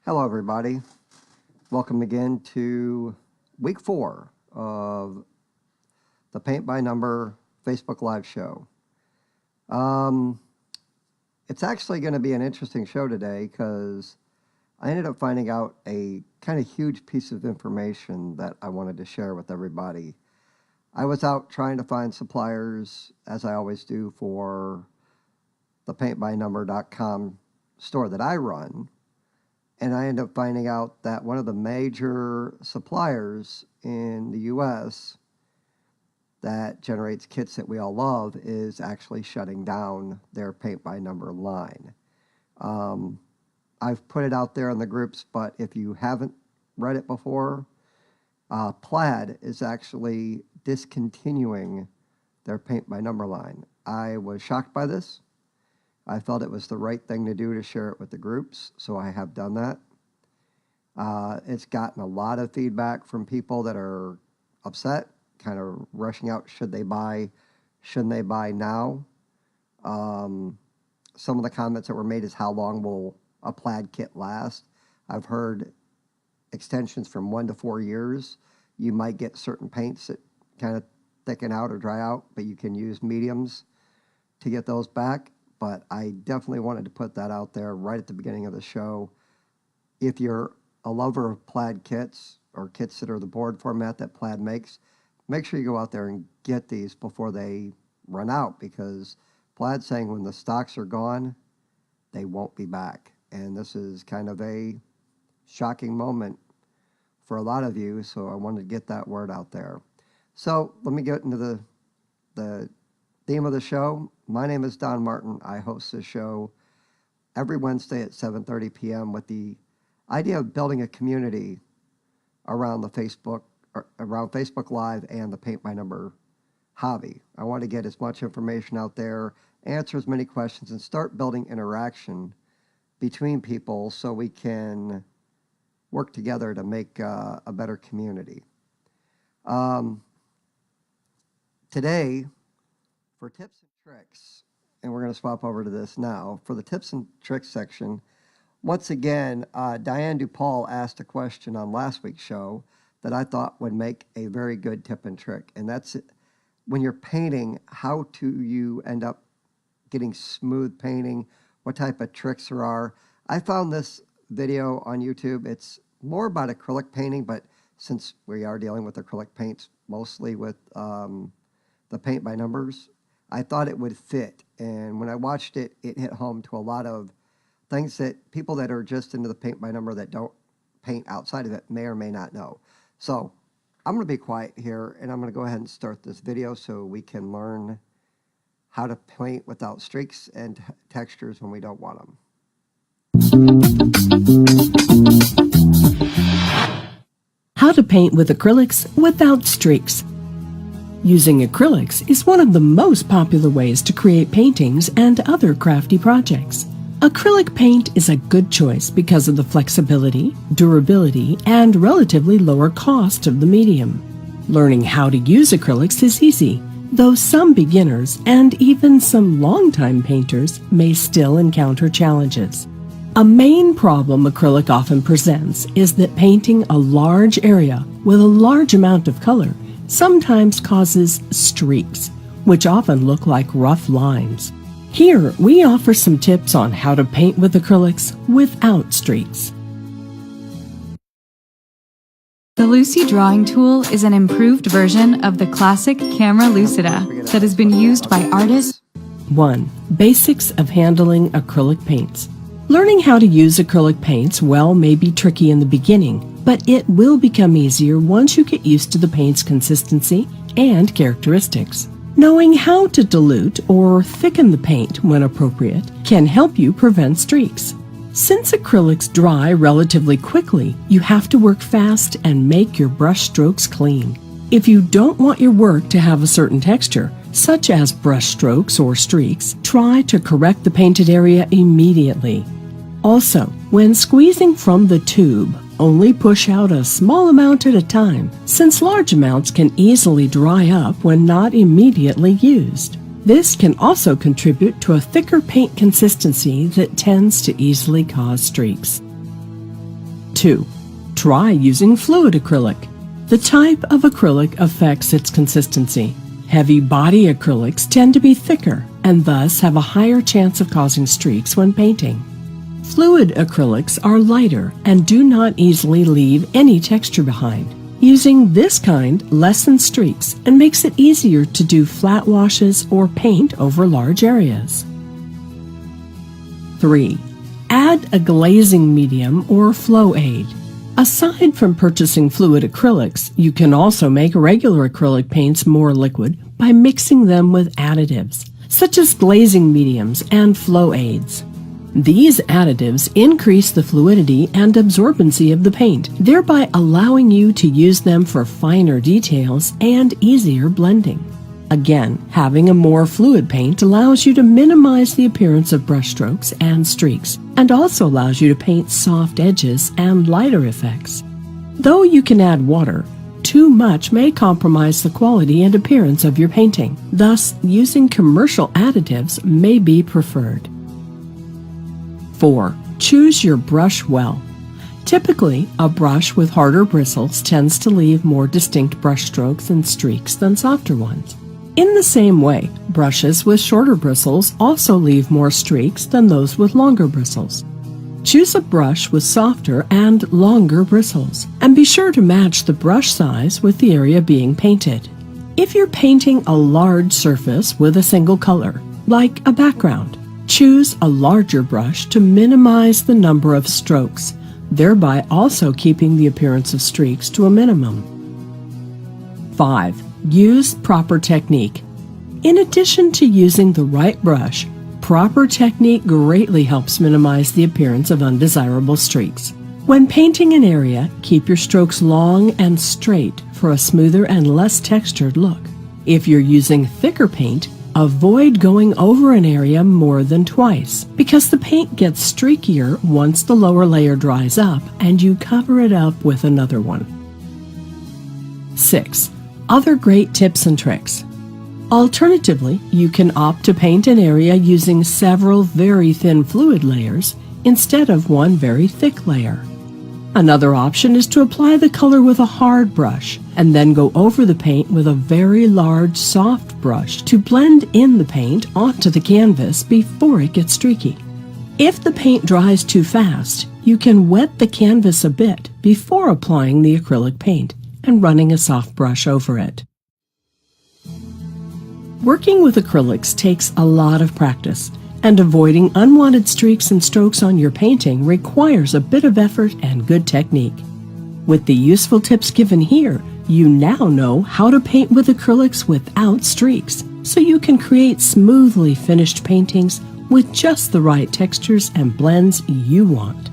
Hello, everybody. Welcome again to week 4 of the Paint by Number Facebook Live show. It's actually going to be an interesting show today because I ended up finding out a kind of huge piece of information that I wanted to share with everybody. I was out trying to find suppliers, as I always do, for the paintbynumber.com store that I run. And I ended up finding out that one of the major suppliers in the U.S. that generates kits that we all love is actually shutting down their paint by number line. I've put it out there in the groups, but if you haven't read it before, Plaid is actually discontinuing their paint by number line. I was shocked by this. I felt it was the right thing to do to share it with the groups, so I have done that. It's gotten a lot of feedback from people that are upset, kind of rushing out, should they buy, shouldn't they buy now? Some of the comments that were made is how long will a Plaid kit last? I've heard extensions from 1 to 4 years. You might get certain paints that kind of thicken out or dry out, but you can use mediums to get those back. But I definitely wanted to put that out there right at the beginning of the show. If you're a lover of Plaid kits or kits that are the board format that Plaid makes, make sure you go out there and get these before they run out, because Plaid's saying when the stocks are gone, they won't be back. And this is kind of a shocking moment for a lot of you, so I wanted to get that word out there. So let me get into the theme of the show. My name is Don Martin. I host this show every Wednesday at 7:30 p.m. with the idea of building a community around Facebook Live and the Paint by Number hobby. I want to get as much information out there, answer as many questions, and start building interaction between people so we can work together to make a better community. Today, for tips and tricks, and we're going to swap over to this now. For the tips and tricks section, once again, Diane DuPaul asked a question on last week's show that I thought would make a very good tip and trick. And that's it. When you're painting, how do you end up getting smooth painting? What type of tricks there are? I found this video on YouTube. It's more about acrylic painting, but since we are dealing with acrylic paints, mostly with the paint by numbers, I thought it would fit. And when I watched it, it hit home to a lot of things that people that are just into the paint by number that don't paint outside of it may or may not know. So I'm going to be quiet here, and I'm going to go ahead and start this video so we can learn how to paint without streaks and textures when we don't want them. How to paint with acrylics without streaks. Using acrylics is one of the most popular ways to create paintings and other crafty projects. Acrylic paint is a good choice because of the flexibility, durability, and relatively lower cost of the medium. Learning how to use acrylics is easy, though some beginners and even some longtime painters may still encounter challenges. A main problem acrylic often presents is that painting a large area with a large amount of color sometimes causes streaks, which often look like rough lines. Here, we offer some tips on how to paint with acrylics without streaks. The Lucy Drawing Tool is an improved version of the classic Camera Lucida that has been used by artists. 1. Basics of handling acrylic paints. Learning how to use acrylic paints well may be tricky in the beginning, but it will become easier once you get used to the paint's consistency and characteristics. Knowing how to dilute or thicken the paint when appropriate can help you prevent streaks. Since acrylics dry relatively quickly, you have to work fast and make your brush strokes clean. If you don't want your work to have a certain texture, such as brush strokes or streaks, try to correct the painted area immediately. Also, when squeezing from the tube, only push out a small amount at a time, since large amounts can easily dry up when not immediately used. This can also contribute to a thicker paint consistency that tends to easily cause streaks. 2. Try using fluid acrylic. The type of acrylic affects its consistency. Heavy body acrylics tend to be thicker and thus have a higher chance of causing streaks when painting. Fluid acrylics are lighter and do not easily leave any texture behind. Using this kind lessens streaks and makes it easier to do flat washes or paint over large areas. 3. Add a glazing medium or flow aid. Aside from purchasing fluid acrylics, you can also make regular acrylic paints more liquid by mixing them with additives, such as glazing mediums and flow aids. These additives increase the fluidity and absorbency of the paint, thereby allowing you to use them for finer details and easier blending. Again, having a more fluid paint allows you to minimize the appearance of brushstrokes and streaks, and also allows you to paint soft edges and lighter effects. Though you can add water, too much may compromise the quality and appearance of your painting. Thus, using commercial additives may be preferred. 4. Choose your brush well. Typically, a brush with harder bristles tends to leave more distinct brushstrokes and streaks than softer ones. In the same way, brushes with shorter bristles also leave more streaks than those with longer bristles. Choose a brush with softer and longer bristles, and be sure to match the brush size with the area being painted. If you're painting a large surface with a single color, like a background, choose a larger brush to minimize the number of strokes, thereby also keeping the appearance of streaks to a minimum. 5. Use proper technique. In addition to using the right brush, proper technique greatly helps minimize the appearance of undesirable streaks. When painting an area, keep your strokes long and straight for a smoother and less textured look. If you're using thicker paint, avoid going over an area more than twice, because the paint gets streakier once the lower layer dries up and you cover it up with another one. 6. Other great tips and tricks. Alternatively, you can opt to paint an area using several very thin fluid layers instead of one very thick layer. Another option is to apply the color with a hard brush and then go over the paint with a very large soft brush to blend in the paint onto the canvas before it gets streaky. If the paint dries too fast, you can wet the canvas a bit before applying the acrylic paint and running a soft brush over it. Working with acrylics takes a lot of practice, and avoiding unwanted streaks and strokes on your painting requires a bit of effort and good technique. With the useful tips given here, you now know how to paint with acrylics without streaks, so you can create smoothly finished paintings with just the right textures and blends you want.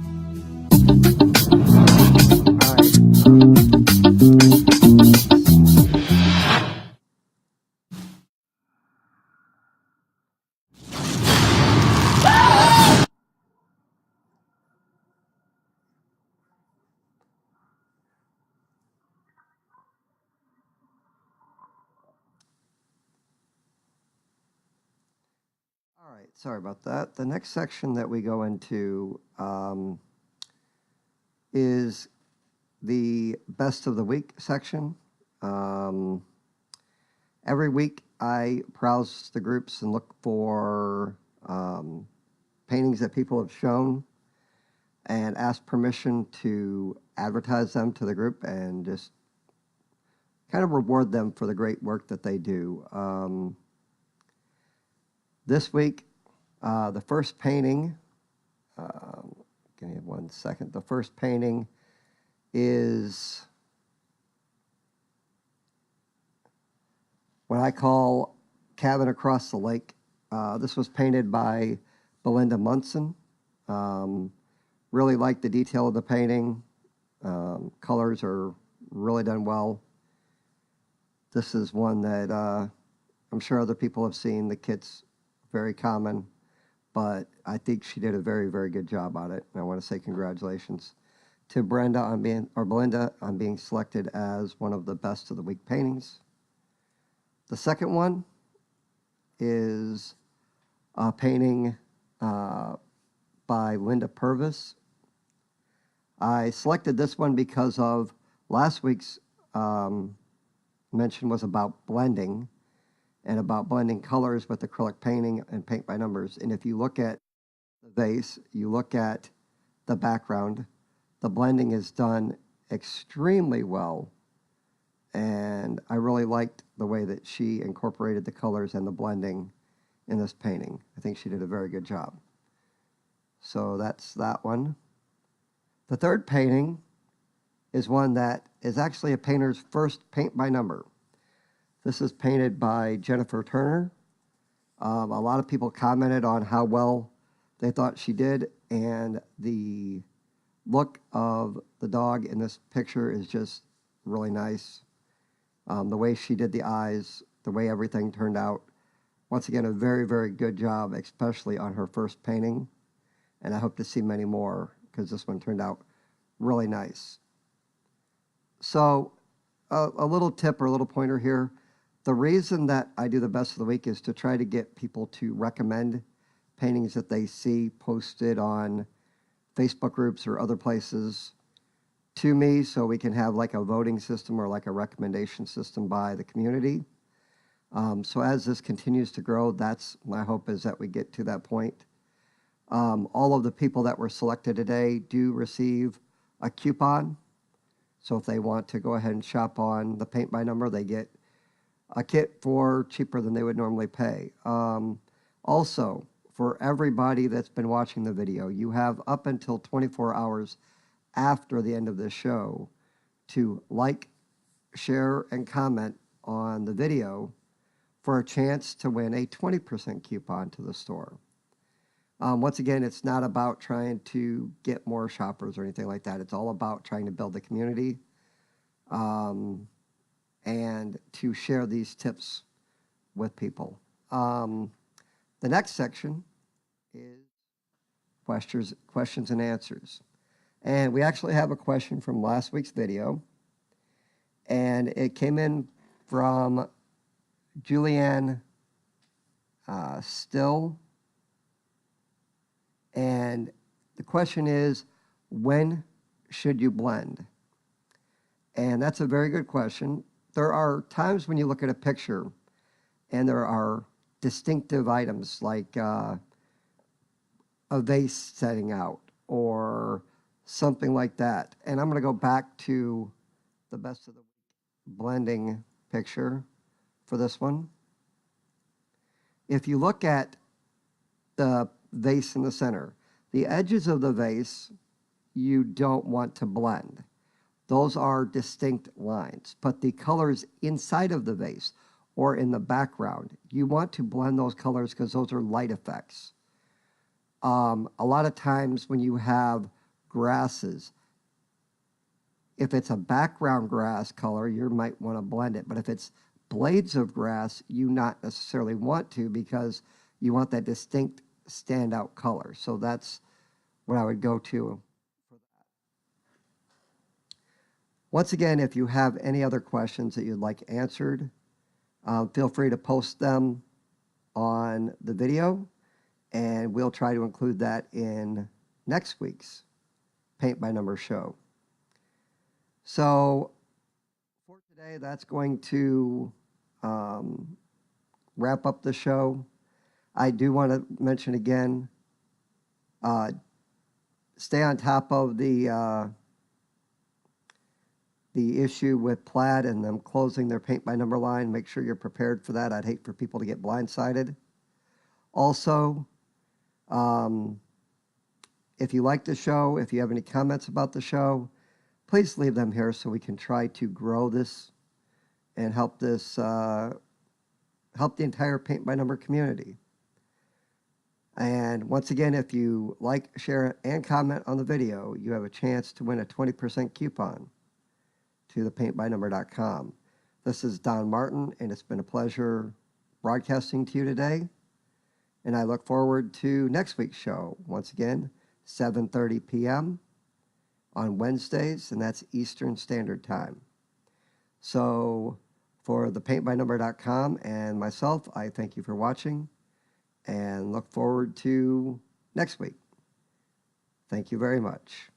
All right, sorry about that. The next section that we go into is the best of the week section. Every week I browse the groups and look for paintings that people have shown and ask permission to advertise them to the group and just kind of reward them for the great work that they do. This week, the first painting, give me 1 second. The first painting is what I call Cabin Across the Lake. This was painted by Belinda Munson. Really like the detail of the painting. Colors are really done well. This is one that I'm sure other people have seen. The kit's very common, but I think she did a very, very good job on it. And I want to say congratulations to Belinda on being selected as one of the best of the week paintings. The second one is a painting by Linda Purvis. I selected this one because of last week's mention was about blending and about blending colors with acrylic painting and paint by numbers. And if you look at the vase, you look at the background, the blending is done extremely well. And I really liked the way that she incorporated the colors and the blending in this painting. I think she did a very good job. So that's that one. The third painting is one that is actually a painter's first paint by number. This is painted by Jennifer Turner. A lot of people commented on how well they thought she did, and the look of the dog in this picture is just really nice. The way she did the eyes, the way everything turned out. Once again, a very, very good job, especially on her first painting. And I hope to see many more because this one turned out really nice. So a little tip or a little pointer here. The reason that I do the best of the week is to try to get people to recommend paintings that they see posted on Facebook groups or other places to me, so we can have like a voting system or like a recommendation system by the community. So as this continues to grow, that's my hope, is that we get to that point. All of the people that were selected today do receive a coupon. So if they want to go ahead and shop on the paint by number, they get a kit for cheaper than they would normally pay. Also, for everybody that's been watching the video, you have up until 24 hours after the end of this show to like, share, and comment on the video for a chance to win a 20% coupon to the store. Once again, it's not about trying to get more shoppers or anything like that. It's all about trying to build the community and to share these tips with people. The next section is questions and answers. And we actually have a question from last week's video. And it came in from Julianne Still. And the question is, when should you blend? And that's a very good question. There are times when you look at a picture and there are distinctive items like a vase setting out or something like that. And I'm going to go back to the best of the week blending picture for this one. If you look at the vase in the center, the edges of the vase you don't want to blend. Those are distinct lines, but the colors inside of the vase or in the background, you want to blend those colors because those are light effects. A lot of times when you have grasses, if it's a background grass color, you might want to blend it, but if it's blades of grass, you not necessarily want to, because you want that distinct standout color. So that's what I would go to for that. Once again, if you have any other questions that you'd like answered, feel free to post them on the video, and we'll try to include that in next week's Paint by Number show. So for today, that's going to wrap up the show. I do want to mention again, stay on top of the issue with Plaid and them closing their paint by number line. Make sure you're prepared for that. I'd hate for people to get blindsided. Also, if you like the show, if you have any comments about the show, please leave them here so we can try to grow this and help this help the entire paint by number community. And once again, if you like, share, and comment on the video, you have a chance to win a 20% coupon to thepaintbynumber.com. This is Don Martin, and it's been a pleasure broadcasting to you today. And I look forward to next week's show. Once again, 7:30 p.m. on Wednesdays, and that's Eastern Standard Time. So for thepaintbynumber.com and myself, I thank you for watching and look forward to next week. Thank you very much.